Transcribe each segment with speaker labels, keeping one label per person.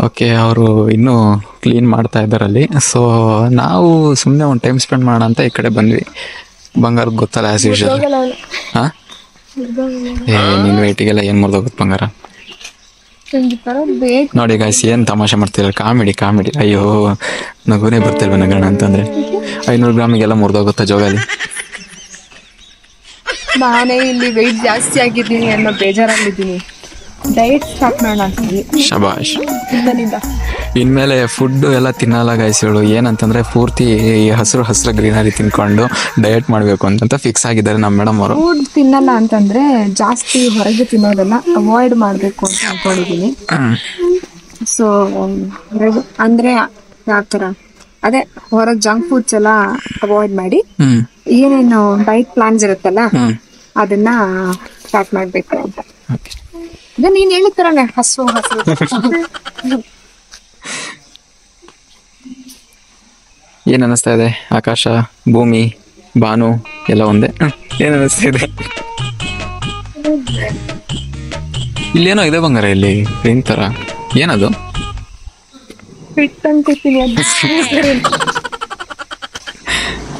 Speaker 1: Okay, ಅವರು ಇನ್ನೂ clean ಮಾಡ್ತಾ ಇದ್ದಾರಲ್ಲಿ. ಸೊ ನಾವು ಸುಮ್ಮನೆ ಒಂದು ಟೈಮ್ ಸ್ಪೆಂಡ್ ಮಾಡೋಣ ಅಂತ ಈ ಕಡೆ ಬಂದ್ವಿ. ಬಂಗಾರ ಗೊತ್ತಲ್ಲ ಆ್ಯಸ್ ಯೂಶುವಲ್. ಹಾಂ, ನಿನ್ನ ವೆಯ್ಟಿಗೆಲ್ಲ ಏನು ಮುರಿದೋಗುತ್ತೆ ಬಂಗಾರ. ನೋಡಿ ಗಾಯ್ಸ್, ಏನು ತಮಾಷೆ ಮಾಡ್ತಿಲ್ಲ, ಕಾಮಿಡಿ. ಅಯ್ಯೋ, ನಗುನೇ ಬರ್ತಿಲ್ವ ನಗಣ ಅಂತಂದರೆ. 500 ಗ್ರಾಮಿಗೆಲ್ಲ ಮುರಿದೋಗುತ್ತಾ ಜೋಗಾಲಿ.
Speaker 2: ನಾನೇ ಇಲ್ಲಿ ವೆಯ್ಟ್ ಜಾಸ್ತಿ ಆಗಿದ್ದೀನಿ ಅನ್ನೋ ಬೇಜಾರಲ್ಲಿದ್ದೀನಿ. ಡಯಟ್ ಸ್ಟಾರ್ಟ್ ಮಾಡೋಣ ಅಂತೀವಿ.
Speaker 1: ಶಬಾಷ್. ಇನ್ಮೇಲೆ ಫುಡ್ ಎಲ್ಲ ತಿನ್ನಲ್ಲ ಗಾಯ್ಸ್ಗಳು. ಏನಂತಂದ್ರೆ ಪೂರ್ತಿ ಹಸಿರು ಗ್ರೀನರಿ ತಿನ್ಕೊಂಡು ಡಯಟ್ ಮಾಡಬೇಕು ಅಂತ ಫಿಕ್ಸ್ ಆಗಿದ್ದಾರೆ ನಮ್ಮ ಮೇಡಮ್ ಅವರು.
Speaker 2: ಫುಡ್ ತಿನ್ನಲ್ಲ ಅಂತಂದ್ರೆ ಜಾಸ್ತಿ ಹೊರಗೆ ತಿನ್ನೋದೆಲ್ಲ ಅವಾಯ್ಡ್ ಮಾಡಬೇಕು ಅಂತ ಅನ್ಕೊಂಡಿದ್ದೀನಿ. ಸೊ ಅಂದ್ರೆ ಯಾವ ಥರ, ಅದೇ ಹೊರಗೆ ಜಂಕ್ ಫುಡ್ಸ್ ಎಲ್ಲ ಅವಾಯ್ಡ್ ಮಾಡಿ ಏನೇನು ಡಯಟ್ ಪ್ಲಾನ್ಸ್ ಇರುತ್ತಲ್ಲ ಅದನ್ನ ಸ್ಟಾರ್ಟ್ ಮಾಡಬೇಕು ಅಂತ. ಅದೇ ನೀನ್ ಹೇಳಿದ ಥರನೇ ಹಸು
Speaker 1: ಏನ್ ಅನಿಸ್ತಾ ಇದೆ? ಆಕಾಶ, ಭೂಮಿ, ಬಾನು ಎಲ್ಲ ಒಂದೇ. ಏನ್ ಅನಿಸ್ತಾ ಇದೆ? ಇಲ್ಲೇನೋ ಇದೆ ಬಂಗಾರ, ಇಲ್ಲಿ ಟ್ರೈನ್ ತರ. ಏನದು?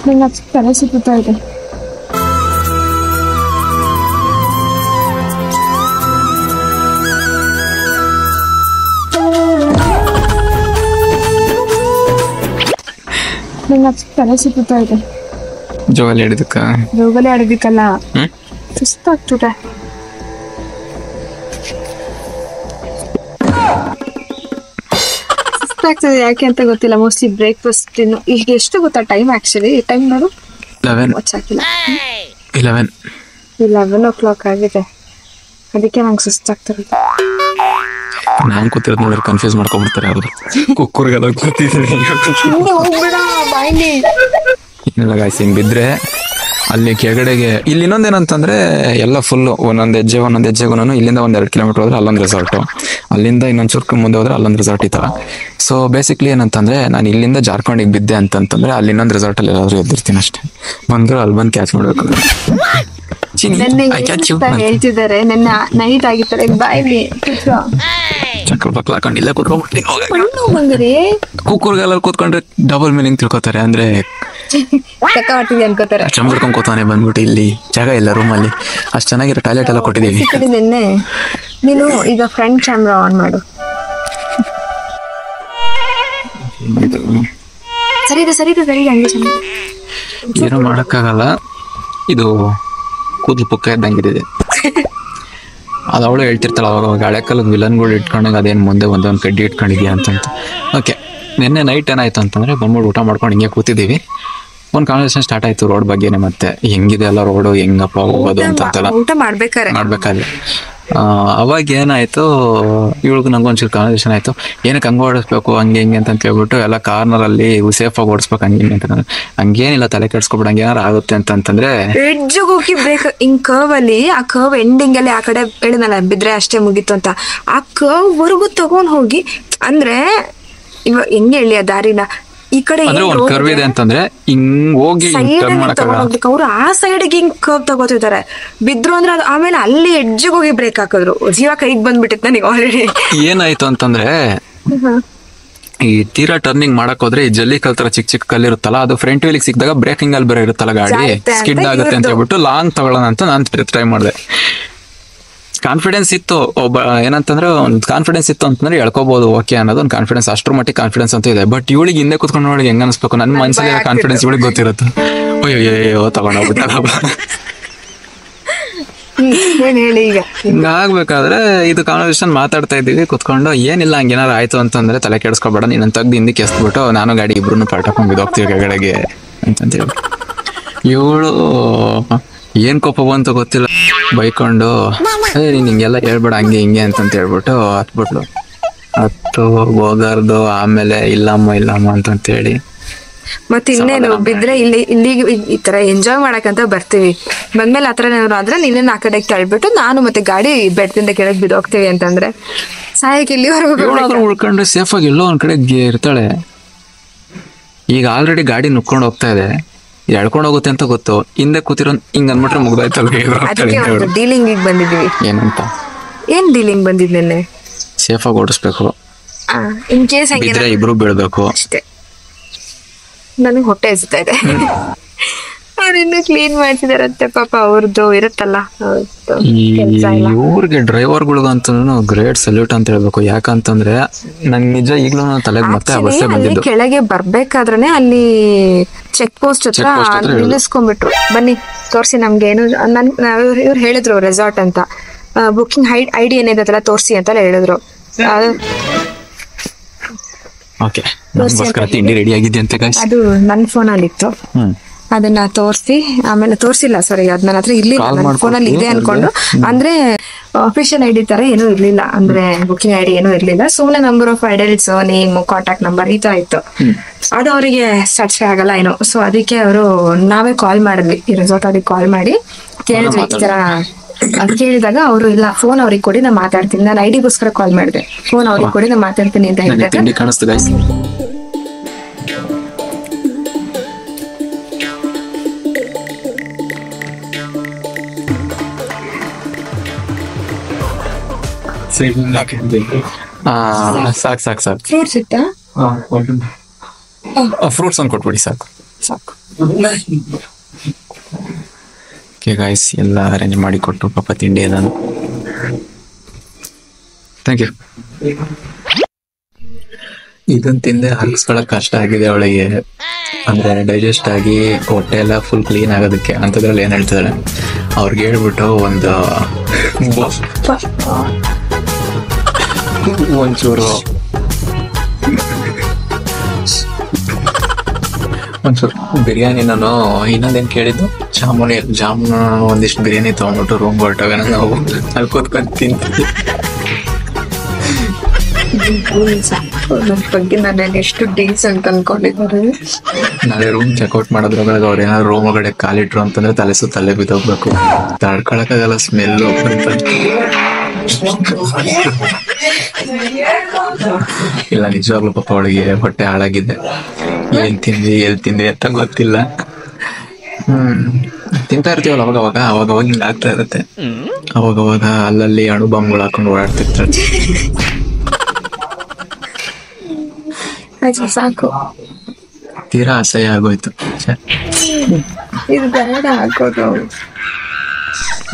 Speaker 2: ನಂಗೆ ಅಷ್ಟು ತಲೆ ಸುತ್ತಾ ಇದೆ. ನಂಗೆ ಅಷ್ಟು ತಲೆ ಸುತ್ತಾ ಇದೆ.
Speaker 1: ಜೋಗಾಲಿ
Speaker 2: ಆಡೋದಕ್ಕಲ್ಲ, ಸುಸ್ತಾಗ್ತದೆ. ಸುಸ್ತಾಗ್ತದೆ ಯಾಕೆ ಅಂತ ಗೊತ್ತಿಲ್ಲ. ಮೋಸ್ಟ್ಲಿ ಬ್ರೇಕ್ಫಾಸ್ಟ್ ಈಗ ಎಷ್ಟು ಗೊತ್ತಾ ಟೈಮ್? ಆಕ್ಚುಲಿ ಟೈಮ್ ನೋಡು, 11 ಆಗಿದೆ. ಅದಕ್ಕೆ ನಂಗೆ ಸುಸ್ತಾಗ್ತದೆ.
Speaker 1: ನಾನು ಕೂತಿರೋದು ನೋಡಿದ್ರೆ ಕನ್ಫ್ಯೂಸ್ ಮಾಡ್ಕೊಂಡ್ಬಿಡ್ತಾರೆ ಅವರು. ಕುಕ್ಕರ್ಗೆಲ್ಲ ಕೂತಿದ್ದೀನಿ. ಏನಿಲ್ಲ ಗಾಯ್ಸ್, ಹಿಂಗೆ ಬಿದ್ದರೆ ಅಲ್ಲಿ ಕೆಳಗಡೆಗೆ. ಇಲ್ಲಿ ಇನ್ನೊಂದೇನಂತಂದ್ರೆ ಎಲ್ಲ ಫುಲ್ಲು ಒಂದೊಂದು ಹೆಜ್ಜೆಗೂ ಇಲ್ಲಿಂದ 1-2 ಕಿಲೋಮೀಟರ್ ಹೋದ್ರೆ ಅಲ್ಲೊಂದು ರೆಸಾರ್ಟು, ಅಲ್ಲಿಂದ ಇನ್ನೊಂದು ಚುರ್ಕು ಮುಂದೆ ಹೋದ್ರೆ ಅಲ್ಲೊಂದು ರೆಸಾರ್ಟ್ ಈ ಥರ. ಸೊ ಬೇಸಿಕ್ಲಿ ಏನಂತಂದ್ರೆ ನಾನು ಇಲ್ಲಿಂದ ಜಾರ್ಖಂಡಿಗೆ ಬಿದ್ದೆ ಅಂತಂದ್ರೆ ಅಲ್ಲಿ ಇನ್ನೊಂದು ರೆಸಾರ್ಟಲ್ಲಿ ಎಲ್ಲಾದ್ರೂ ಎದ್ದಿರ್ತೀನಿ ಅಷ್ಟೇ. ಬಂದ್ರು ಅಲ್ಲಿ ಬಂದು ಕ್ಯಾಚ್ ಮಾಡ್ಬೇಕು.
Speaker 2: ಹೇಳ್ತಿದ್ದಾರೆ ನನ್ನ ನೈಟ್ ಆಗಿರ್ತಾರೆ ಬಾಯ್ಲಿ
Speaker 1: ಚಕ್ರ ಬಕ್ಲ ಹಾಕೊಂಡು ಇಲ್ಲೇ ಕೂತ್ಕೊಂಡ್ಬಿಡ್ತೀನಿ. ಕುಕ್ಕರ್ಗೆಲ್ಲ ಕೂತ್ಕೊಂಡ್ರೆ ಡಬಲ್ ಮೀನಿಂಗ್ ತಿಳ್ಕೊತಾರೆ. ಅಂದ್ರೆ
Speaker 2: ಅನ್ಕೋತಾರೆ,
Speaker 1: ಚಂಬಿಡ್ಕೊಂಡ್ ಕೂತಾನೆ ಬಂದ್ಬಿಟ್ಟು ಇಲ್ಲಿ ಜಾಗ ಇಲ್ಲ ರೂಮಲ್ಲಿ. ಅಷ್ಟು ಚೆನ್ನಾಗಿರೋ ಟಾಯ್ಲೆಟ್ ಎಲ್ಲ ಕೊಟ್ಟಿದ್ದೀವಿ.
Speaker 2: ನಿನ್ನೆ ನೀನು ಈಗ ಫ್ರಂಟ್ ಕ್ಯಾಮ್ರಾ ಆನ್ ಮಾಡು. ಸರಿ
Speaker 1: ಏನೂ ಮಾಡೋಕ್ಕಾಗಲ್ಲ. ಇದು ಕೂದಲು ಪುಕ್ಕ ಇದ್ದಂಗಿದೆ. ಅದು ಅವಳು ಹೇಳ್ತಿರ್ತಾಳೆ ಅವಾಗ ಹಳೆ ಕಾಲದ ವಿಲನ್ಗಳು ಇಟ್ಕೊಂಡಾಗ ಅದೇನು ಮುಂದೆ ಒಂದೊಂದು ಕಡ್ಡಿ ಇಟ್ಕೊಂಡಿದ್ಯಾ ಅಂತಂತ. ಓಕೆ, ನಿನ್ನೆ ನೈಟ್ ಏನಾಯ್ತು ಅಂತಂದರೆ ಬಂದ್ಬಿಟ್ಟು ಊಟ ಮಾಡ್ಕೊಂಡು ಹಿಂಗೆ ಕೂತಿದ್ದೀವಿ. ಒಂದು ಕಾನ್ವರ್ಸೇಷನ್ ಸ್ಟಾರ್ಟ್ ಆಯಿತು ರೋಡ್ ಬಗ್ಗೆನೇ. ಮತ್ತೆ ಹೆಂಗಿದೆ ಎಲ್ಲ ರೋಡು, ಹೆಂಗಪ್ಪ ಹೋಗೋದು ಅಂತಂತೆಲ್ಲ
Speaker 2: ಊಟ ಮಾಡ್ಬೇಕಾದ್ರೆ
Speaker 1: ಅವಾಗ ಏನಾಯ್ತು, ಇವಳಿಗೂ ನಂಗೆ ಒಂಚೂರು ಕಾನ್ವರ್ಸೇಷನ್ ಆಯಿತು. ಏನಕ್ಕೆ ಹಂಗೆ ಓಡಿಸ್ಬೇಕು ಹಂಗೆ ಹಿಂಗೆ ಅಂತ ಕೇಳ್ಬಿಟ್ಟು ಎಲ್ಲ ಕಾರ್ನರಲ್ಲಿ ಸೇಫಾಗಿ ಓಡಿಸ್ಬೇಕು ಹಂಗೆ ಹಿಂಗೆ ಅಂತಂದ್ರೆ. ಹಂಗೇನಿಲ್ಲ, ತಲೆ ಕೆಡ್ಸ್ಕೊಬಿಟ್ಟು ಹಂಗೆ ಏನಾರು ಆಗುತ್ತೆ ಅಂತಂದ್ರೆ
Speaker 2: ಎಡ್ಜಿಗೆ ಹೋಗಿ ಬ್ರೇಕ್ ಹಿಂಗ್ ಕರ್ವ್ ಅಲ್ಲಿ, ಆ ಕರ್ವ್ ಎಂಡಿಂಗ್ ಅಲ್ಲಿ ಆ ಕಡೆ ಹೇಳಿದ್ನಲ್ಲ ಬಿದ್ರೆ ಅಷ್ಟೇ ಮುಗೀತು ಅಂತ, ಆ ಕರ್ವ್ ವರ್ಗು ತಗೊಂಡ್ ಹೋಗಿ ಅಂದ್ರೆ ಇವಾಗ ಹೆಂಗೆ ಹೇಳಿ ಆ ದಾರಿನ ಈ ಕಡೆ
Speaker 1: ಒಂದು ಕರ್ವ್ ಇದೆ ಅಂತಂದ್ರೆ ಹಿಂಗ್ ಹೋಗಿ
Speaker 2: ತಗೊಂಡೋಗ್ಬೇಕು. ಅವ್ರು ಆ ಸೈಡ್ಗೆ ಹಿಂಗ್ ಕರ್ವ್ ತಗೋತಿದ್ದಾರೆ. ಬಿದ್ರು ಅಂದ್ರೆ ಅದು ಆಮೇಲೆ ಅಲ್ಲಿ ಎಡ್ಜಿಗೆ ಹೋಗಿ ಬ್ರೇಕ್ ಹಾಕಿದ್ರು. ಜೀವ ಕೈಗೆ ಬಂದ್ಬಿಟ್ಟಿತ್ತು ನನಗೆ ಆಲ್ರೆಡಿ.
Speaker 1: ಏನಾಯ್ತು ಅಂತಂದ್ರೆ ಈ ತೀರಾ ಟರ್ನಿಂಗ್ ಮಾಡಕ್ ಹೋದ್ರೆ ಈ ಜಲ್ಲಿ ಕಲ್ ತರ ಚಿಕ್ಕ ಕಲ್ಲಿರುತ್ತಲ್ಲ, ಅದು ಫ್ರಂಟ್ ವೀಲಿಗೆ ಸಿಕ್ಕಿದಾಗ ಬ್ರೇಕಿಂಗ್ ಅಲ್ಲಿ ಬೇರೆ ಇರುತ್ತಲ್ಲ ಗಾಡಿ, ಸ್ಕಿಡ್ ಆಗುತ್ತೆ ಅಂತ ಹೇಳ್ಬಿಟ್ಟು ಲಾಂಗ್ ತಗೊಳ್ಳೋಣ ಅಂತ ನಾನು ಟ್ರೈ ಮಾಡಿದೆ. ಕಾನ್ಫಿಡೆನ್ಸ್ ಇತ್ತು, ಒಬ್ಬ ಏನಂತಂದ್ರೆ ಒಂದು ಕಾನ್ಫಿಡೆನ್ಸ್ ಇತ್ತು ಅಂತಂದ್ರೆ ಹೇಳ್ಕೋಬಹುದು ಓಕೆ ಅನ್ನೋದು ಒಂದು ಕಾನ್ಫಿಡೆನ್ಸ್, ಅಷ್ಟ್ರ ಮಟ್ಟಿಗೆ ಕಾನ್ಫಿಡೆನ್ಸ್ ಅಂತ ಇದೆ. ಬಟ್ ಇವಳಿಗೆ ಹಿಂದೆ ಕುತ್ಕೊಂಡು ನೋಡಿ ಹೆಂಗ ಅನಿಸ್ಬೇಕು, ನನ್ನ ಮನಸ್ಸಲ್ಲಿ ಕಾನ್ಫಿಡೆನ್ಸ್ ಇವಳಿಗೆ ಗೊತ್ತಿರುತ್ತೆ. ಅಯ್ಯೋ ತಗೊಂಡೋಗ್ಬಿಟ್ಟ. ಹಿಂಗಾಗ್ಬೇಕಾದ್ರೆ ಇದು ಕಾನ್ವರ್ಸೇಷನ್ ಮಾತಾಡ್ತಾ ಇದ್ದೀವಿ ಕುತ್ಕೊಂಡು. ಏನಿಲ್ಲ ಹಂಗೇನಾರು ಆಯ್ತು ಅಂತಂದ್ರೆ ತಲೆ ಕೆಡಿಸ್ಕೊಬೇಡ, ನೀನು ತೆಗ್ದು ಹಿಂದಕ್ಕೆ ಎಸ್ಬಿಟ್ಟು ನಾನು ಗಾಡಿ ಇಬ್ರು ಪಾಠಕೊಂಡು ಬಿದ್ದೋಗ್ತೀವಿ ಕೆಳಗಡೆಗೆ ಅಂತಂತೇಳಿ. ಇವಳು ಏನ್ ಕೋಪ ಬಂತು ಗೊತ್ತಿಲ್ಲ, ಬೈಕೊಂಡು ನೀನ್ ಹಿಂಗೆಲ್ಲ ಹೇಳ್ಬೇಡ ಹಂಗೆ ಹಿಂಗೆ ಅಂತಂತ ಹೇಳ್ಬಿಟ್ಟು ಹತ್ತು ಹೋಗಾರ್ದು. ಆಮೇಲೆ ಇಲ್ಲಮ್ಮ ಅಂತಂತೇಳಿ
Speaker 2: ಮತ್ತೆ ಇನ್ನೇನು ಬಿದ್ರೆ ಇಲ್ಲಿಗೆ ಈ ತರ ಎಂಜಾಯ್ ಮಾಡಕಂತ ಬರ್ತೀವಿ. ಬಂದ್ಮೇಲೆ ಆತರ ಏನಾದ್ರು ಆದ್ರೆ ನಿನ್ನ ಆ ಕಡೆಗೆ ತಳ್ಬಿಟ್ಟು ನಾನು ಮತ್ತೆ ಗಾಡಿ ಬೆಟ್ಟದಿಂದ ಕೆಳಗೆ ಬಿದ್ದೋಗ್ತೀವಿ ಅಂತಂದ್ರೆ ಸಾಯಕ್ಕೆ ಇಲ್ಲಿವರೆಗೂ
Speaker 1: ಉಳ್ಕೊಂಡ್ರೆ ಸೇಫ್ ಆಗಿ ಎಲ್ಲೋ ಒಂದ್ ಕಡೆ ಇರ್ತಾಳೆ. ಈಗ ಆಲ್ರೆಡಿ ಗಾಡಿ ನುಕ್ಕೊಂಡು ಹೋಗ್ತಾ ಇದೆ, ಎಳ್ಕೊಂಡು ಹೋಗುತ್ತೆ ಅಂತ ಗೊತ್ತು. ಹಿಂದೆ ಕೂತಿರೋ ಹಿಂಗ್ ಅಂದ್ಬಿಟ್ರೆ ಮುಗ್ದಾಯ್ತಲ್ಲ.
Speaker 2: ಡೀಲಿಂಗ್ ಬಂದಿದ್ದೀವಿ.
Speaker 1: ಏನಂತ
Speaker 2: ಏನ್ ಡೀಲಿಂಗ್ ಬಂದಿದ್ ನೆನ್ನೆ?
Speaker 1: ಸೇಫ್ ಆಗಿ ಓಡಿಸ್ಬೇಕು,
Speaker 2: ಇನ್ ಕೇಸ್
Speaker 1: ಬಿದ್ರೆ ಇಬ್ರು ಬೀಳ್ಬೇಕು
Speaker 2: ಅಷ್ಟೇ. ನನಗೆ ಹೊಟ್ಟೆ ಹಸಿತಾ ಇದೆ. ಅವ್ರಿನ್ನು ಕ್ಲೀನ್ ಮಾಡ್ತಿದಾರಂತೆ ಪಾಪ, ಅವ್ರದ್ದು ಇರುತ್ತಲ್ಲ
Speaker 1: ಇವ್ರಿಗೆ ಡ್ರೈವರ್ಗಳಿಗಂತೂ ಗ್ರೇಟ್ ಸಲ್ಯೂಟ್ ಅಂತ ಹೇಳ್ಬೇಕು. ಯಾಕಂತಂದ್ರೆ ನಂಗೆ ನಿಜ ಈಗ್ಲೂ ತಲೆಗೆ ಮತ್ತೆ ಬಸ್ಸೇ ಬಂದಿದ್ದು.
Speaker 2: ಕೆಳಗೆ ಬರ್ಬೇಕಾದ್ರೆ ಅಲ್ಲಿ ಚೆಕ್ ಪೋಸ್ಟ್ ಹತ್ರ ನಿಲ್ಲಿಸ್ಕೊಂಡ್ಬಿಟ್ರು, ಬನ್ನಿ ತೋರ್ಸಿ ನಮ್ಗೆ ಏನು ಇವ್ರು ಹೇಳಿದ್ರು ರೆಸಾರ್ಟ್ ಅಂತ, ಬುಕಿಂಗ್ ಐಡಿ ಏನಿದೆಲ್ಲ ತೋರ್ಸಿ ಅಂತೆಲ್ಲ ಹೇಳಿದ್ರು.
Speaker 1: ತಿಂಡಿ ರೆಡಿ ಆಗಿದೆ ಅಂತ
Speaker 2: ಅದು ನನ್ನ ಫೋನಲ್ಲಿ ಇತ್ತು, ಅದನ್ನ ತೋರಿಸಿ ಆಮೇಲೆ ತೋರ್ಸಿಲ್ಲ, ಸಾರಿ ಅದ್ ನನ್ನ ಹತ್ರ ಇರ್ಲಿಲ್ಲ, ನನ್ನ ಫೋನಲ್ಲಿ ಇದೆ ಅನ್ಕೊಂಡು. ಅಂದ್ರೆ ಅಫಿಷಿಯಲ್ ಐಡಿ ತರ ಏನೂ ಇರ್ಲಿಲ್ಲ, ಅಂದ್ರೆ ಬುಕಿಂಗ್ ಐಡಿ ಏನೂ ಇರ್ಲಿಲ್ಲ. ಸುಮ್ನೆ number of idols, name, contact number ಈ ತರ ಇತ್ತು. ಅದು ಅವರಿಗೆ ಸ್ಯಾಟಿಸ್ಫೈ ಆಗಲ್ಲ ಏನೋ. ಸೊ ಅದಕ್ಕೆ ಅವರು ನಾವೇ ಕಾಲ್ ಮಾಡಿದ್ವಿ, ಈ ರೆಸಾರ್ಟ್ ಅವ್ರಿಗೆ ಕಾಲ್ ಮಾಡಿ ಕೇಳಿದ್ವಿ ಈ ತರ. ಕೇಳಿದಾಗ ಅವರು ಇಲ್ಲ ಫೋನ್ ಅವ್ರಿಗೆ ಕೊಡಿ, ನಾ ಮಾತಾಡ್ತೀನಿ, ನಾನು ಐಡಿಗೋಸ್ಕರ ಕಾಲ್ ಮಾಡಿದೆ, ಫೋನ್ ಅವ್ರಿಗೆ ಕೊಡಿ ನಾ ಮಾತಾಡ್ತೀನಿ ಅಂತ ಹೇಳಿದಾಗ
Speaker 1: ಸಾಕು
Speaker 2: ಫ್ರೂಟ್ಸ್ ಇತ್ತಾ?
Speaker 1: ಫ್ರೂಟ್ಸ್ ಒಂದು ಕೊಟ್ಬಿಡಿ ಸಾಕು. ಗಾಯ್ಸ್ ಎಲ್ಲ ಅರೇಂಜ್ ಮಾಡಿ ಕೊಟ್ಟು ಪಾಪ ತಿಂಡಿ ನಾನು. Thank you. ಇದನ್ನ ತಿಂದೆ ಹರಿಸ್ಕೊಳಕ್ ಕಷ್ಟ ಆಗಿದೆ ಅವಳಿಗೆ, ಅಂದ್ರೆ ಡೈಜೆಸ್ಟ್ ಆಗಿ ಹೊಟ್ಟೆ ಎಲ್ಲ ಫುಲ್ ಕ್ಲೀನ್ ಆಗೋದಕ್ಕೆ. ಅಂತದ್ರಲ್ಲಿ ಏನ್ ಹೇಳ್ತಿದಾರೆ ಅವ್ರಿಗೆ ಹೇಳ್ಬಿಟ್ಟು ಒಂಚೂರು ಬಿರಿಯಾನಿ, ನಾನು ಇನ್ನೊಂದೇನು ಕೇಳಿದ್ದು ಜಾಮೂನು ಒಂದಿಷ್ಟು ಬಿರಿಯಾನಿ ತಗೊಂಡ್ಬಿಟ್ಟು ರೂಮ್ ಹೊರಟಾಗ ನಾವು ಅಲ್ಲಿ ಕೂತ್ಕೊಂಡು ತಿಂತೀವಿ.
Speaker 2: ಬಗ್ಗೆ ನಾನು ಎಷ್ಟು ಡೇಸ್ ಅಂತ ಅನ್ಕೊಂಡಿದ್ದಾರೆ.
Speaker 1: ನಾಳೆ ರೂಮ್ ಚೆಕ್ಔಟ್ ಮಾಡೋದ್ರೊಳಗೆ ಅವ್ರು ಏನಾದ್ರು ರೂಮ್ ಒಳಗಡೆ ಕಾಲಿಟ್ರು ಅಂತಂದ್ರೆ ತಲೆ ಸುತ್ತಲ್ಲೇ ಬಿದ್ದೋಗ್ಬೇಕು, ತಡ್ಕೊಳಕ್ಕಾಗಲ್ಲ ಸ್ಮೆಲ್ಲು ಅಂತ. ಇಲ್ಲ ನಿಜವಾಗ್ಲೂ ಪಾಪ ಅವಳಿಗೆ ಹೊಟ್ಟೆ ಹಾಳಾಗಿದೆ. ಏನ್ ತಿಂದಿ ಎಲ್ಲಿ ತಿಂದಿ ಅಂತ ಗೊತ್ತಿಲ್ಲ. ತಿಂತಾ ಇರ್ತೀವಲ್ಲ ಅವಾಗ ಹಿಂಗ ಆಗ್ತಾ ಇರುತ್ತೆ. ಅವಾಗವಾಗ ಅಲ್ಲಲ್ಲಿ ಅಣು ಬಾಂಬ್ಗಳು ಹಾಕೊಂಡು ಓಡಾಡ್ತಿರ್ತಾಳೆ.
Speaker 2: ಸಾಕು,
Speaker 1: ತೀರಾ ಅಸಹ್ಯ ಆಗೋಯ್ತು.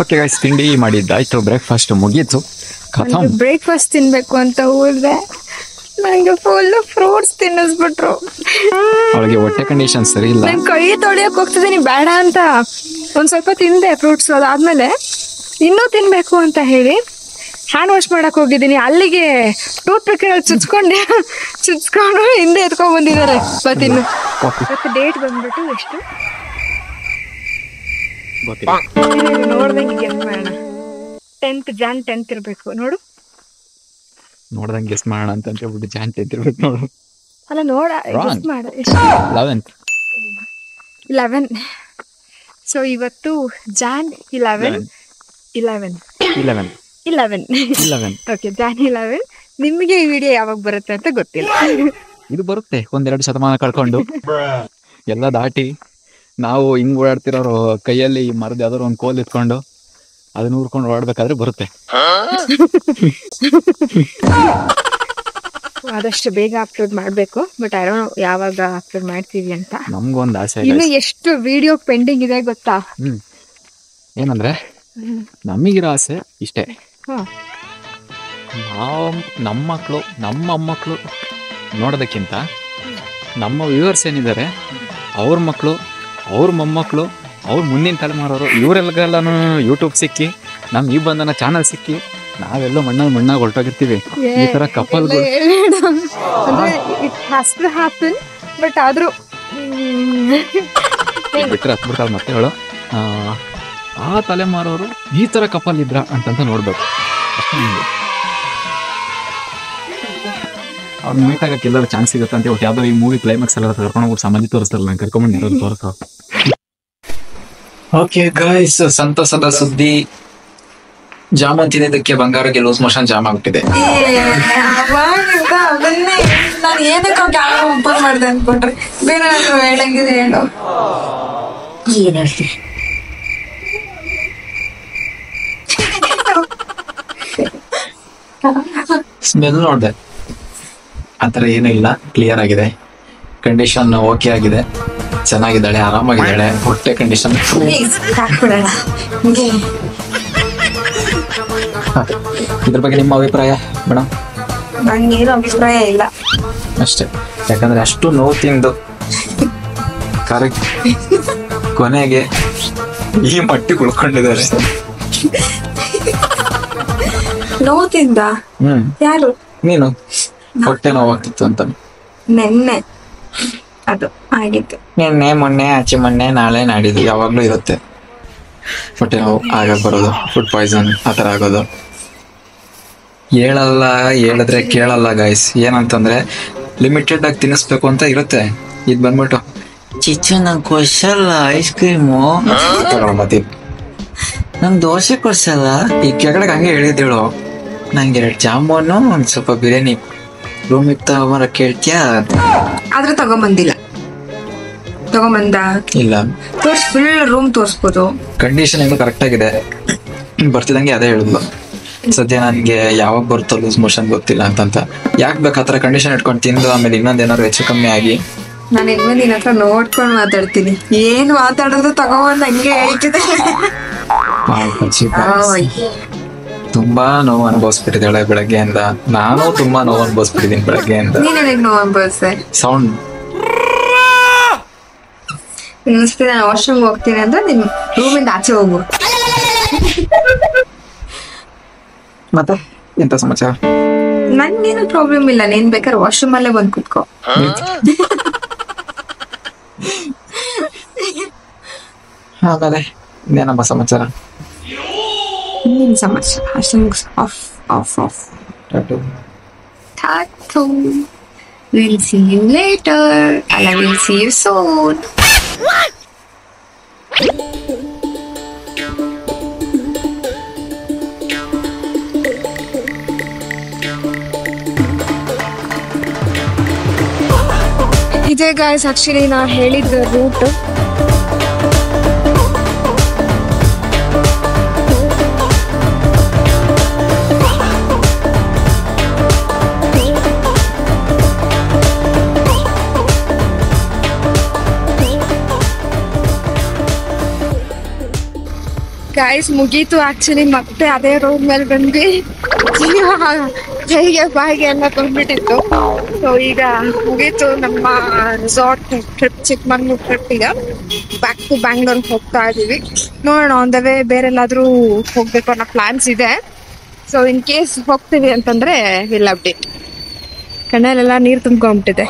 Speaker 1: ಓಕೆ ಗೈಸ್, ತಿಂಡಿ ಮಾಡಿದ್ದಾಯ್ತು, ಬ್ರೇಕ್ಫಾಸ್ಟ್ ಮುಗೀತು.
Speaker 2: ಬ್ರೇಕ್ಫಾಸ್ಟ್ ತಿನ್ಬೇಕು ಅಂತ ಹೋದ್ರೆ ನಂಗೆ ಫುಲ್ ಫ್ರೂಟ್ಸ್ ತಿನ್ನಿಸ್ಬಿಟ್ರು.
Speaker 1: ಅವಳಿಗೆ ಹೊಟ್ಟೆ ಕಂಡೀಷನ್ ಸರಿ ಇಲ್ಲ.
Speaker 2: ನಾನು ಕೈ ತೊಳಿಯಕ್ ಹೋಗ್ತಿದ್ದೀನಿ ಬೇಡ ಅಂತ ಒಂದ್ ಸ್ವಲ್ಪ ತಿಂದೆ ಫ್ರೂಟ್ಸ್. ಅದಾದ್ಮೇಲೆ ಇನ್ನೂ ತಿನ್ಬೇಕು ಅಂತ ಹೇಳಿ ಹ್ಯಾಂಡ್ ವಾಶ್ ಮಾಡಕ್ ಹೋಗಿದ್ದೀನಿ, ಅಲ್ಲಿಗೆ ಟೂತ್ ಪಿಕ್ ಚುಚ್ಕೊಂಡು ಹಿಂದೆ ಎತ್ಕೊಂಡ್ ಬಂದಿದ್ದಾರೆ. ತಿನ್ನು. ಡೇಟ್ ಬಂದ್ಬಿಟ್ಟು ಎಷ್ಟು ನೋಡ್ದಂಗೆ ಗೆಸ್ ಮಾಡೋಣ. 10th Jan 10th ಇರ್ಬೇಕು ನೋಡು.
Speaker 1: ನೋಡ್ದಂಗೆ ಗೆಸ್ ಮಾಡೋಣ ಅಂತ ಹೇಳ್ಬಿಟ್ಟು Jan 10th ಇರ್ಬೇಕು ನೋಡು.
Speaker 2: ಅಲ್ಲ ನೋಡ ಗೆಸ್ ಮಾಡ. 11. ಸೊ ಇವತ್ತು Jan 11. Okay, Jan 11. ನಿಮಗೆ ಈ ವಿಡಿಯೋ ಯಾವಾಗ ಬರುತ್ತೆ ಅಂತ ಗೊತ್ತಿಲ್ಲ.
Speaker 1: ಇದು ಬರುತ್ತೆ 1-2 ಶತಮಾನ ಕಳ್ಕೊಂಡು ಎಲ್ಲ ದಾಟಿ ನಾವು ಹಿಂಗ್ ಓಡಾಡ್ತಿರೋರು ಕೈಯಲ್ಲಿ ಮರದ ಯಾವ್ದಾದ್ರು ಒಂದು ಕೋಲ್ ಇಟ್ಕೊಂಡು ಅದನ್ನ ಊರ್ಕೊಂಡು ಓಡಾಡ್ಬೇಕಾದ್ರೆ ಬರುತ್ತೆ.
Speaker 2: ಆದಷ್ಟು ಬೇಗ ಅಪ್ಲೋಡ್ ಮಾಡ್ಬೇಕು, ಬಟ್ ಐ ಡೋಂಟ್ ನೋ ಯಾವಾಗ ಅಪ್ಲೋಡ್ ಮಾಡ್ತೀವಿ ಅಂತ.
Speaker 1: ನಮ್ಗೊಂದು ಆಸೆ.
Speaker 2: ಇನ್ನು ಎಷ್ಟು ವಿಡಿಯೋ ಪೆಂಡಿಂಗ್ ಇದೆ ಗೊತ್ತಾ?
Speaker 1: ಏನಂದ್ರೆ ನಮಗಿರೋ ಆಸೆ ಇಷ್ಟೇ, ನಮ್ಮ ಮಕ್ಕಳು ನೋಡೋದಕ್ಕಿಂತ ನಮ್ಮ ವ್ಯೂವರ್ಸ್ ಏನಿದ್ದಾರೆ ಅವ್ರ ಮಕ್ಕಳು, ಅವ್ರ ಮೊಮ್ಮಕ್ಕಳು, ಅವ್ರ ಮುಂದಿನ ತಲೆಮಾರೋರು ಇವರೆಲ್ಲಗೆಲ್ಲಾನು ಯೂಟ್ಯೂಬ್ ಸಿಕ್ಕಿ ನಮ್ ಈ ಬಂಧನ ಚಾನಲ್ ಸಿಕ್ಕಿ ನಾವೆಲ್ಲೋ ಮಣ್ಣಾಗ ಹೊರಟೋಗಿರ್ತೀವಿ. ಈ ತರ ಕಪಲ್ಗಳು
Speaker 2: ಬಟ್ ಆದ್ರೂ
Speaker 1: ಬಿಟ್ರೆ ಹತ್ಬಿಡ್ತಾಳ ಮತ್ತೆ ಹೇಳು, ಆ ತಲೆಮಾರೋರು ಈ ತರ ಕಪಲ್ ಇದ್ರ ಅಂತಂತ ನೋಡ್ಬೇಕು. ಅವ್ರು ಮೀಟ್ ಆಗಕ್ಕೆ ಎಲ್ಲರೂ ಚಾನ್ಸ್ ಸಿಗುತ್ತೆ ಅಂತ ಒಟ್ಟು ಯಾವ್ದೋ ಈ ಮೂವಿ ಕ್ಲೈಮ್ಯಾಕ್ಸ್ ಎಲ್ಲ ಕರ್ಕೊಂಡೋಗ್ಬಿಟ್ಟು ಸಮಾಧಿ ತೋರಿಸ್ತಾರಲ್ಲ, ಕರ್ಕೊಂಡ್ಬಂದು ಯಾರು ತೋರಿಸ್ತಾವ. ಓಕೆ ಗೈಸ್, ಸಂತಸದ ಸುದ್ದಿ, ಜಾಮೂನ್ ತಿನ್ನೋದಕ್ಕೆ ಬಂಗಾರಕ್ಕೆ ಲೂಸ್ ಮೋಷನ್ ಜಾಮ್ ಆಗ್ಬಿಟ್ಟಿದೆ.
Speaker 2: ನಾನು ಏನಕ್ಕೆ ಓಪನ್ ಮಾಡಿದೆ ಅನ್ಕೊಂಡ್ರೆ ಬೇರೆ ಹೇಳಂಗಿದೆ ಹೇಳೋ. ಏನ್ ಹೇಳ್ತೀನಿ
Speaker 1: ಸ್ಮೆಲ್ ನೋಡ್ದೆ, ಆತರ ಏನೂ ಇಲ್ಲ, ಕ್ಲಿಯರ್ ಆಗಿದೆ, ಕಂಡೀಷನ್ ಓಕೆ ಆಗಿದೆ, ಚೆನ್ನಾಗಿದ್ದಾಳೆ, ಆರಾಮಾಗಿದ್ದಾಳೆ, ಹೊಟ್ಟೆ ಕಂಡೀಷನ್. ಇದ್ರ ಬಗ್ಗೆ ನಿಮ್ಮ ಅಭಿಪ್ರಾಯ ಮೇಡಮ್?
Speaker 2: ನಂಗೇನು ಅಭಿಪ್ರಾಯ ಇಲ್ಲ
Speaker 1: ಅಷ್ಟೇ, ಯಾಕಂದ್ರೆ ಅಷ್ಟು ನೋವು ತಿಂದು ಕರೆಕ್ಟ್ ಕೊನೆಗೆ ಈ ಮಟ್ಟಿಗೆ ಉಳ್ಕೊಂಡಿದ್ದಾರೆ.
Speaker 2: ನೋವು ತಿಂದ? ಯಾರು?
Speaker 1: ನೀನು. ಹೊಟ್ಟೆ ನೋವಾಗ್ತಿತ್ತು ಅಂತ.
Speaker 2: ನೆನ್ನೆ ಅದು ಆಗಿತ್ತು.
Speaker 1: ನಿನ್ನೆ ಮೊನ್ನೆ ಆಚೆ ಮೊನ್ನೆ ನಾಳೆ ನಾಡಿದ್ದು ಯಾವಾಗ್ಲೂ ಇರುತ್ತೆ ಹೊಟ್ಟೆ ನೋವು ಆಗಕ್ ಬರೋದು, ಫುಡ್ ಪಾಯ್ಸನ್ ಆತರ ಆಗೋದು. ಹೇಳಲ್ಲ, ಹೇಳಿದ್ರೆ ಕೇಳಲ್ಲ ಗೈಸ್. ಏನಂತಂದ್ರೆ ಲಿಮಿಟೆಡ್ ಆಗಿ ತಿನ್ನಿಸ್ಬೇಕು ಅಂತ ಇರುತ್ತೆ. ಇದು ಬಂದ್ಬಿಟ್ಟು ಚಿಚ್ಚು ನಂಗೆ ಕೊಡ್ಸಲ್ಲ ಐಸ್ ಕ್ರೀಮು, ನಂಗೆ ದೋಸೆ ಕೊಡ್ಸಲ್ಲ. ಈ ಕೆಳಗಡೆ ಹಂಗೆ ಹೇಳಿದ್ದೇಳು, ನಂಗೆ 2 ಜಾಮೂನು ಒಂದ್ ಸ್ವಲ್ಪ ಬಿರಿಯಾನಿ ರೂಮಿಗೆ ತಗೊಂಬರ ಕೇಳ್ತೀಯಾ?
Speaker 2: ಆದ್ರೆ ತಗೊಂಬಂದಿಲ್ಲ. ತಗೊಂಬಂದ? ಇಲ್ಲ. ಫುಲ್ ರೂಮ್ ತೋರಿಸ್ಬೋದು.
Speaker 1: ಕಂಡೀಷನ್ ಏನು ಕರೆಕ್ಟ್ ಆಗಿದೆ. ಬರ್ತಿದಂಗೆ ಅದೇ ಹೇಳಿದ್ಲು, ಸದ್ಯ ನನ್ಗೆ ಯಾವಾಗ ಬರುತ್ತೋ ಲೂಸ್ ಮೋಷನ್ ಗೊತ್ತಿಲ್ಲ ಅಂತ. ಯಾಕೆ ಬೇಕಾತರ ಕಂಡೀಷನ್ ಇಟ್ಕೊಂಡು ತಿಂದು ಆಮೇಲೆ ಇನ್ನೊಂದೇನಾದ್ರು ಹೆಚ್ಚು ಕಮ್ಮಿ ಆಗಿ.
Speaker 2: ನಾನು ಇನ್ಮೇಲೆ ನಿನ್ನ ಹತ್ರ ನೋಡ್ಕೊಂಡು ಮಾತಾಡ್ತೀನಿ, ಏನ್ ಮಾತಾಡೋದು ತಗೊಂಡ್ ಹಂಗೆ ಹೇಳ್ತಿದ್ದೆ.
Speaker 1: ತುಂಬಾ ನೋವು ಅನುಭವಿಸ್ಬಿಟ್ಟಿದ್ದಾಳೆ ಬೆಳಗ್ಗೆಯಿಂದ. ನಾನು ತುಂಬಾ ನೋವು ಅನುಭವಿಸ್ಬಿಟ್ಟಿದ್ದೀನಿ ಬೆಳಗ್ಗೆಯಿಂದ.
Speaker 2: ನೋವು ಅನುಭವಿಸ್ದೆ.
Speaker 1: ಸೌಂಡ್
Speaker 2: ಇನ್ನೊಂದ್ಸತಿ ನಾನು ವಾಶ್ರೂಮ್ ಹೋಗ್ತೀನಿ ಅಂದ್ರೆ ನಿಮ್ ರೂಮಿಂದ ಆಚೆ ಹೋಗು.
Speaker 1: ಮತ್ತೆ ಎಂತ ಸಮಾಚಾರ?
Speaker 2: ನನ್ಗೇನು ಪ್ರಾಬ್ಲಮ್ ಇಲ್ಲ, ನೀನ್ ಬೇಕಾದ್ರೆ ವಾಶ್ರೂಮ್ ಅಲ್ಲೇ ಬಂದ್ ಕುತ್ಕೋ.
Speaker 1: ಆಮೇಲೆ ಇನ್ನೇನಮ್ಮ ಸಮಾಚಾರ?
Speaker 2: ಇನ್ನೇನು ಸಮಾಚಾರ? ಅಷ್ಟೇ ಮುಗಿಸ್. Off off off. Tattoo. We'll see you later. And I will see you soon. ಇದೇ ಗಾಯ್ಸ್ ಆಕ್ಚುಲಿ ನಾ ಹೇಳಿದ್ದ ರೂಟ್. ಗೈಸ್ ಮುಗೀತು ಆಕ್ಚುಲಿ, ಮತ್ತೆ ಅದೇ ರೋಡ್ ಮೇಲೆ ಬಂದ್ವಿ. ಕೈಗೆ ಬಾಯಿಗೆ ಎಲ್ಲ ಬಂದ್ಬಿಟ್ಟಿತ್ತು. ಸೊ ಈಗ ಮುಗೀತು ನಮ್ಮ ರೆಸಾರ್ಟ್ ಟ್ರಿಪ್, ಚಿಕ್ಕಮಂಗ್ಳೂರ್ ಟ್ರಿಪ್. ಈಗ ಬ್ಯಾಕ್ ಟು ಬ್ಯಾಂಗ್ಳೂರ್ ಹೋಗ್ತಾ ಇದೀವಿ. ನೋಡೋಣ ಆನ್ ದ ವೇ ಬೇರೆಲ್ಲಾದ್ರೂ ಹೋಗ್ಬೇಕು ಅನ್ನೋ ಪ್ಲಾನ್ಸ್ ಇದೆ. ಸೊ ಇನ್ ಕೇಸ್ ಹೋಗ್ತೀವಿ ಅಂತಂದ್ರೆ ವಿಲ್ ಅಪ್ಡೇಟ್. ಕಣ್ಣಲ್ಲೆಲ್ಲ ನೀರು ತುಂಬ್ಕೊಂಡ್ಬಿಟ್ಟಿದೆ.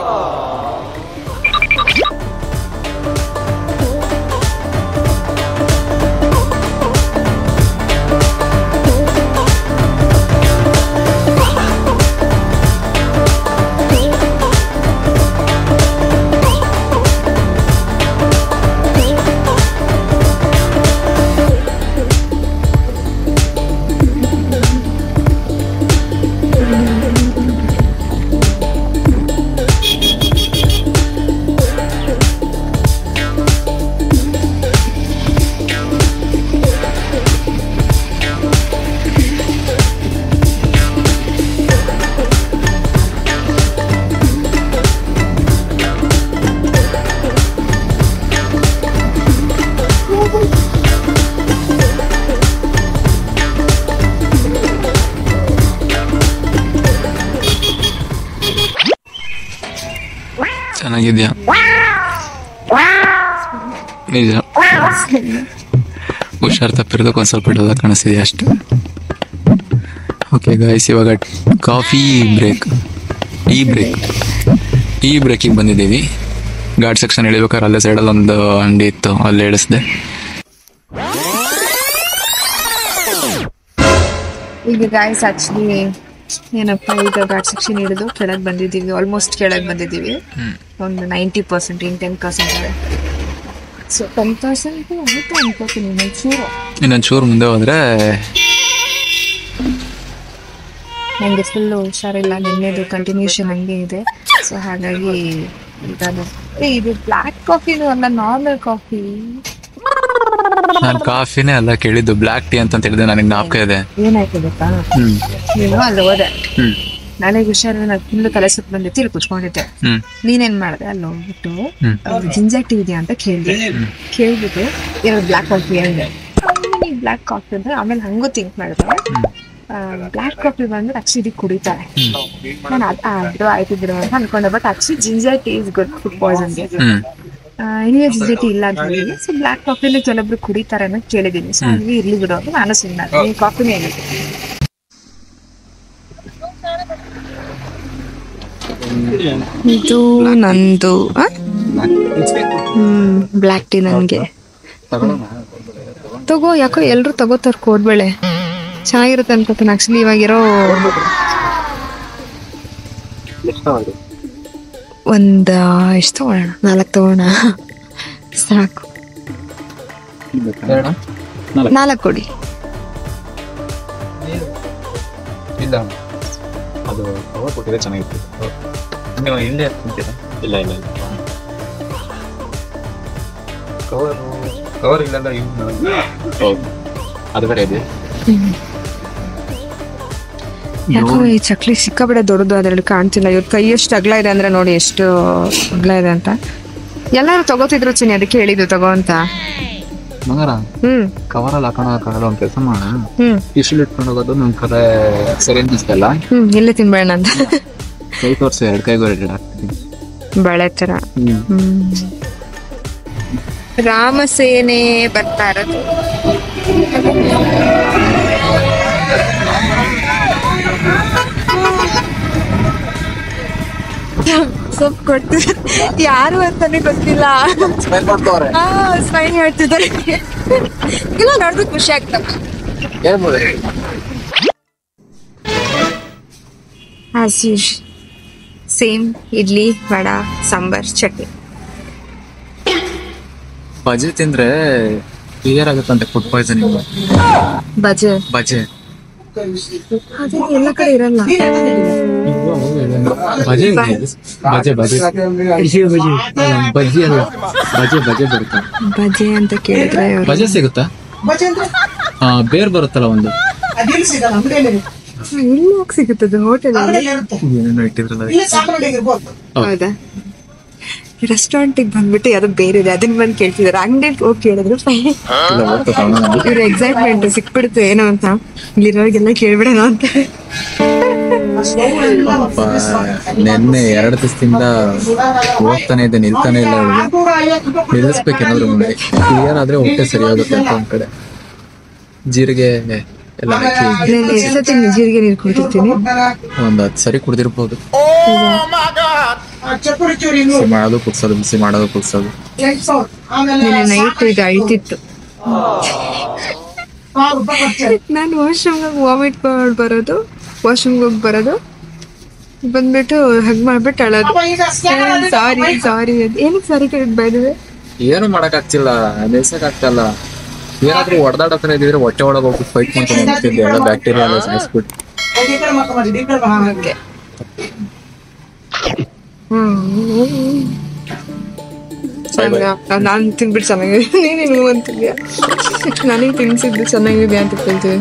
Speaker 1: ಚೆನ್ನಾಗಿದ್ಯಾ? ನಿಜ, ಹುಷಾರ್ ತಪ್ಪಿರೋದಕ್ಕೆ ಒಂದ್ ಸ್ವಲ್ಪ ಇಡೋದ ಕಾಣಿಸ್ತಿದೆ ಅಷ್ಟೇ. ಓಕೆ ಗಾಯ್ಸ್, ಇವಾಗ ಕಾಫಿ ಬ್ರೇಕ್, ಈ ಬ್ರೇಕಿಗೆ ಬಂದಿದ್ದೀವಿ. ಗಾರ್ಡ್ ಸೆಕ್ಷನ್ ಇಳಿಬೇಕಾದ್ರೆ ಅಲ್ಲೇ ಸೈಡಲ್ಲಿ ಒಂದು ಅಂಗಡಿ ಇತ್ತು, ಅಲ್ಲೇ ಇಳಿಸ್ದೆ.
Speaker 2: ಈಗ ಗಾಯ್ಸ್ ಆಕ್ಚುಲಿ ಏನಪ್ಪ, ಈಗ ಗಾರ್ಡ್ ಸೆಕ್ಷನ್ ಹಿಡಿದು ಕೆಳಗೆ ಬಂದಿದ್ದೀವಿ. ಆಲ್ಮೋಸ್ಟ್ ಕೆಳಗೆ ಬಂದಿದ್ದೀವಿ. ಒಂದು 90%, ಇನ್ನು 10% ಇದೆ. ಸೊ 10% ಆಗುತ್ತೆ ಅನ್ಕೋತೀನಿ.
Speaker 1: ಇನ್ನೊಂದು ಚೂರು ಮುಂದೆ ಹೋದ್ರೆ
Speaker 2: ನನಗೆ ಫುಲ್ಲು ಹುಷಾರಿಲ್ಲ, ನಿನ್ನೆದು ಕಂಟಿನ್ಯೂಷನ್ ಹಂಗೆ ಇದೆ. ಸೊ ಹಾಗಾಗಿ ಇದು ಬ್ಲ್ಯಾಕ್ ಕಾಫಿನೂ ಅಲ್ಲ, ನಾರ್ಮಲ್ ಕಾಫಿ.
Speaker 1: ನಾನು ಕಾಫಿನೇ ಅಲ್ಲ ಕೇಳಿದ್ದು, ಬ್ಲ್ಯಾಕ್ ಟೀ ಅಂತ ಹೇಳಿದೆ. ನನಗೆ ಜ್ಞಾಪಕ ಇದೆ.
Speaker 2: ಏನಾಯ್ತು ಗೊತ್ತಾ, ನೀನು ಅಲ್ಲಿ ಹೋದೆ, ನನಗೆ ಹುಷಾರಿಲ್ಲ, ನಾನು ಫುಲ್ ತಲೆ ಸುತ್ತ ಬಂದಿತ್ತು, ಇಲ್ಲಿ ಕುತ್ಕೊಂಡಿದ್ದೆ. ನೀನೇನ್ ಮಾಡಿದೆ, ಅಲ್ಲಿ ಹೋಗ್ಬಿಟ್ಟು ಜಿಂಜರ್ ಟೀ ಇದೆಯಾ ಅಂತ ಕೇಳ್ಬಿಟ್ಟು 2 ಬ್ಲ್ಯಾಕ್ ಕಾಫಿ ಹೇಳಿದೆ. ಬ್ಲ್ಯಾಕ್ ಕಾಫಿ ಅಂದ್ರೆ ಆಮೇಲೆ ಹಂಗೂ ಥಿಂಕ್ ಮಾಡಿದೆ, ಬ್ಲ್ಯಾಕ್ ಕಾಫಿ ಬಂದ್ರೆ ಆಕ್ಚುಲಿ ಕುಡಿತಾರೆ. ನಾನು ಅದು ಆಯ್ತು ಬಿಡು ಅಂತ ಅನ್ಕೊಂಡೆ. But actually ginger tea is good food ಪಾಯ್ಸನ್ಗೆ. ಇನ್ನೇ ಜಿಂಜರ್ ಟೀ ಇಲ್ಲ ಅಂತ ಹೇಳಿದ್ವಿ. ಸೊ ಬ್ಲ್ಯಾಕ್ ಕಾಫಿನ ಕೆಲವೊಬ್ರು ಕುಡಿತಾರೆ ಅನ್ನೋದು ಕೇಳಿದೀನಿ. ಸೊ ಅಲ್ಲಿ ಇರ್ಲಿ ಬಿಡು ಅಂತ ನಾನು ಸುಮ್ಮನೆ ಈ ಕಾಫಿನೇ ಹೇಳಿದ್ದೆ. ಇದು ನಂದು ಬ್ಲ್ಯಾಕ್ ಟೀ. ನನ್ಗೆ ತಗೋ, ಯಾಕೋ ಎಲ್ರು ತಗೋತಾರ ಕೋಡ್ಬೇಳೆ, ಚೆನ್ನಾಗಿರುತ್ತೆ ಅನ್ಕೋತಾನೆ. ಆಕ್ಚುಲಿ ಇವಾಗಿರೋ ಎಷ್ಟು ತಗೋಣ, 4 ತಗೋಣ ಸಾಕು. 4 ಕೊಡಿ.
Speaker 1: ಅದು ಕವರ್ ಕೊಟ್ಟಿದ್ರೆ ಚೆನ್ನಾಗಿತ್ತು. ನೀವು ಹಿಂದೆ ತಿಂತೀರಾ? ಇಲ್ಲ ಇಲ್ಲ ಇಲ್ಲ, ಕವರ್ ಇಲ್ಲೆಲ್ಲ ಯೂಸ್ ಮಾಡೋದು. ಹೌದು, ಅದು ಬೇರೆ ಇದೆ.
Speaker 2: ಯಾಕೋ ಈ ಚಕ್ಲಿ ಸಿಕ್ಕಾಬಿಡ ದೊಡ್ಡದು, ಅದ್ರಲ್ಲಿ ಕಾಣ್ತಿಲ್ಲ. ಇವ್ರ ಕೈ ಎಷ್ಟು ಅಗ್ಲ ಇದೆ ಅಂದ್ರೆ ನೋಡಿ ಎಷ್ಟು ಅಗ್ಲ ಇದೆ ಅಂತ. ಎಲ್ಲಾರು ತಗೋತಿದ್ರು ಚಿನ್ನಿ, ಅದಕ್ಕೆ ಹೇಳಿದ್ದು ತಗೋ ಅಂತ.
Speaker 1: ಮಗರ ಕವರಲ್ಲಿ ಹಾಕೋಣ ಒಂದ್ ಕೆಲಸ ಮಾಡೋಣ, ಇಷ್ಟು ಇಟ್ಕೊಂಡು ಹೋಗೋದು ನಮ್ ಕಡೆ ಸರಿ ಅನ್ಸ್ತಲ್ಲ.
Speaker 2: ಇಲ್ಲೇ ತಿನ್ಬೇಡ ಅಂತ
Speaker 1: ಕೈ ತೋರ್ಸಿ, 2 ಕೈಗೂ ರೆಡಿ ಹಾಕ್ತೀನಿ
Speaker 2: ಬಳೆ ತರ. ರಾಮಸೇನೆ ಬರ್ತಾ ಇರೋದು. ಸೊಪ್ಪು ಕೊಟ್ಟು ಯಾರು ಅಂತಾನೆ ಗೊತ್ತಿಲ್ಲ, ಸ್ಮೈಲ್ ಹೇಳ್ತಿದ್ದಾರೆ. ಇಲ್ಲ ನೋಡಿದ್ರೆ ಖುಷಿ ಆಗ್ತದೆ. As usual same idli, vada, sambar, chutney.
Speaker 1: ಬಜೆ ತಿಂದ್ರೆ ಕ್ಲಿಯರ್ ಆಗುತ್ತಂತೆ ಫುಡ್ ಪಾಯ್ಸನಿಂಗ್.
Speaker 2: ಬಜೆ
Speaker 1: ಬಜೆ
Speaker 2: ಅದೇ ಎಲ್ಲ ಕಡೆ ಇರಲ್ಲ.
Speaker 1: ಬಜೆ ಬಜೆ ಬಜೆ ಬಜ್ಜಿ ಅಲ್ಲ, ಬಜೆ ಬಜೆ ಬರುತ್ತೆ.
Speaker 2: ಬಜೆ ಅಂತ ಕೇಳಿದ್ರೆ
Speaker 1: ಬಜೆ ಸಿಗುತ್ತಾ? ಬೇರ್ ಬರುತ್ತಲ್ಲ ಒಂದು,
Speaker 2: ಇಲ್ಲಿ ಹೋಗಿ ಸಿಗುತ್ತದೆ ಹೋಟೆಲ್
Speaker 1: ಏನೇನೋ ಇಟ್ಟಿದ್ರಲ್ಲ.
Speaker 2: ಹೌದಾ? ರೆಸ್ಟೋರೆಂಟಿಗೆ ಬಂದ್ಬಿಟ್ಟು ಯಾವ್ದೋ ಬೇರೆ ಇದೆ, ಅದನ್ನ ಬಂದು ಕೇಳ್ತಿದಾರೆ. ಅಂಗಡಿಗೆ ಹೋಗಿ ಕೇಳಿದ್ರು ಇವ್ರ ಎಕ್ಸೈಟ್ಮೆಂಟ್ ಸಿಕ್ಬಿಡುತ್ತೆ ಏನೋ ಅಂತ, ಇಲ್ಲಿರೋರಿಗೆಲ್ಲ ಕೇಳ್ಬಿಡೋಣ ಅಂತ.
Speaker 1: ನೆನ್ನೆ 2 ದಿವಸದಿಂದ ಹೋಗ್ತಾನೆ ಇದೆ, ನಿಲ್ತಾನೆ ಇಲ್ಲ. ನಿಲ್ಲಿಸ್ಬೇಕೇನಾದ್ರು ಮುಂದೆ, ಕ್ಲಿಯರ್ ಆದ್ರೆ ಹೊಟ್ಟೆ ಸರಿ ಆಗುತ್ತೆ ಅಂತ ಒಂದ್ ಕಡೆ. ಜೀರಿಗೆ ಎಲ್ಲ ಹಾಕಿ
Speaker 2: ಜೀರಿಗೆ ನೀರು ಕುಡಿತಿರ್ತೀನಿ,
Speaker 1: ಒಂದ್ 10 ಸರಿ ಕುಡ್ದಿರ್ಬೋದು. ಮಾಡೋದು ಕುಗ್ಸೋದು, ಬಿಸಿ ಮಾಡೋದು ಕುಗ್ಸೋದು.
Speaker 2: ನೈಟ್ ಇದು ಅಳ್ತಿತ್ತು. ನಾನು ವಾಶ್ರೂಮ್ಗೆ ವಾಮಿಟ್ ಬರೋದು, ವಾಶ್ರೂಮ್ಗೆ ಹೋಗಿ ಬರೋದು, ಬಂದ್ಬಿಟ್ಟು ಹಗ್ ಮಾಡ್ಬಿಟ್ಟು ಅಳೋದು. ಸಾರಿ ಏನಕ್ಕೆ ಸಾರಿ ಕೇಳಿದ್ ಬೈದಿದೆ.
Speaker 1: ಏನು ಮಾಡಕ್ ಆಗ್ತಿಲ್ಲ, ನಿಲ್ಸಕ್ ಆಗ್ತಲ್ಲ. ಏನಾದ್ರೂ ಹೊಡೆದಾಡತ್ರ ಇದ್ರೆ ಹೊಟ್ಟೆ ಒಳಗೆ ಹೋಗ್ಬಿಟ್ಟು ಫೈಟ್ ಮಾಡ್ಕೊಂಡು ಎಲ್ಲ ಬ್ಯಾಕ್ಟೀರಿಯಾ ಎಲ್ಲ ಸಾಯಿಸ್ಬಿಟ್ಟು.
Speaker 2: ನಾನು ತಿನ್ಬಿಟ್ಟು ಚೆನ್ನಾಗಿದೆ, ನೀನೇನು ಅಂತಿದ್ಯಾ? ನನಗೆ ತಿನ್ಸಿದ್ದು ಚೆನ್ನಾಗಿದೆ ಅಂತ ಕೇಳ್ತೀವಿ.